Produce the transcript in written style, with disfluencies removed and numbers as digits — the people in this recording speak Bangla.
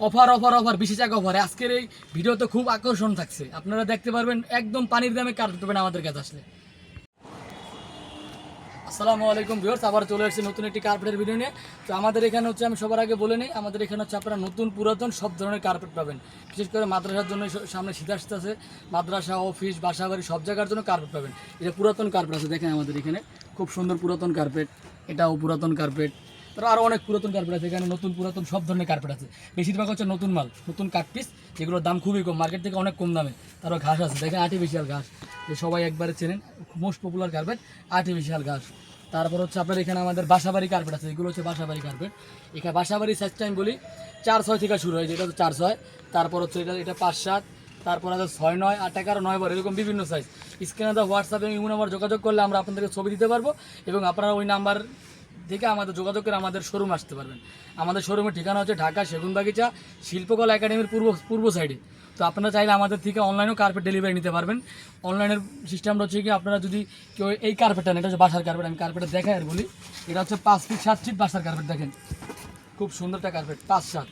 অফার অফার অফার বিশেষ এক অফার। আজকের এই ভিডিওতে খুব আকর্ষণ থাকছে, আপনারা দেখতে পারবেন একদম পানির দামে কার্পেট পাবেন আমাদের কাছে আসলে। আসসালামু আলাইকুম ভিউয়ার্স, আবার চলে এসেছি নতুন একটি কার্পেটের ভিডিও নিয়ে। তো আমাদের এখানে হচ্ছে, আমি সবার আগে বলে নিই, আমাদের এখানে হচ্ছে আপনারা নতুন পুরাতন সব ধরনের কার্পেট পাবেন। বিশেষ করে মাদ্রাসার জন্য সামনে শীত আসতেছে, মাদ্রাসা, অফিস, বাসা বাড়ি সব জায়গার জন্য কার্পেট পাবেন। এটা পুরাতন কার্পেট আছে, দেখেন আমাদের এখানে খুব সুন্দর পুরাতন কার্পেট। এটাও পুরাতন কার্পেট, তারপর আরও অনেক পুরাতন কার্পেট আছে এখানে, নতুন পুরাতন সব ধরনের কার্পেট আছে। বেশিরভাগ হচ্ছে নতুন মাল, নতুন কাঠ পিস, যেগুলোর দাম খুবই কম, মার্কেট থেকে অনেক কম দামে। তারপর ঘাস আছে, দেখেন আর্টিফিশিয়াল ঘাস, যে সবাই একবারে চেনেন, মোস্ট পপুলার কার্পেট আর্টিফিশিয়াল ঘাস। তারপর হচ্ছে আপনার এখানে আমাদের বাসাবাড়ি কার্পেট আছে, এগুলো হচ্ছে বাসাবাড়ি কার্পেট। এখানে বাসাবাড়ি সাইজটা আমি বলি 4-6 থেকে শুরু হয়, যেটা হচ্ছে 4-6, তারপর হচ্ছে এটা 5-7, তারপর আছে 6-9, 8-11, 9-12, এরকম বিভিন্ন সাইজ। স্ক্রিনে দেওয়া হোয়াটসঅ্যাপ এবং ইমো নাম্বার যোগাযোগ করলে আমরা আপনাদেরকে ছবি দিতে পারবো, এবং আপনারা ওই নাম্বার থেকে আমাদের যোগাযোগ করে আমাদের শোরুম আসতে পারবেন। আমাদের শোরুমের ঠিকানা হচ্ছে ঢাকা সেগুনবাগিচা শিল্পকলা একাডেমির পূর্ব সাইডে। তো আপনারা চাইলে আমাদের থেকে অনলাইনেও কার্পেট ডেলিভারি নিতে পারবেন। অনলাইনের সিস্টেমটা হচ্ছে কি, আপনারা যদি কেউ এই কার্পেটটা নেন, এটা হচ্ছে বাসার কার্পেট, আমি কার্পেটটা দেখাই আর বলি। এটা হচ্ছে 5 ফিট 7 ফিট বাসার কার্পেট, দেখেন খুব সুন্দর একটা কার্পেট, 5-7।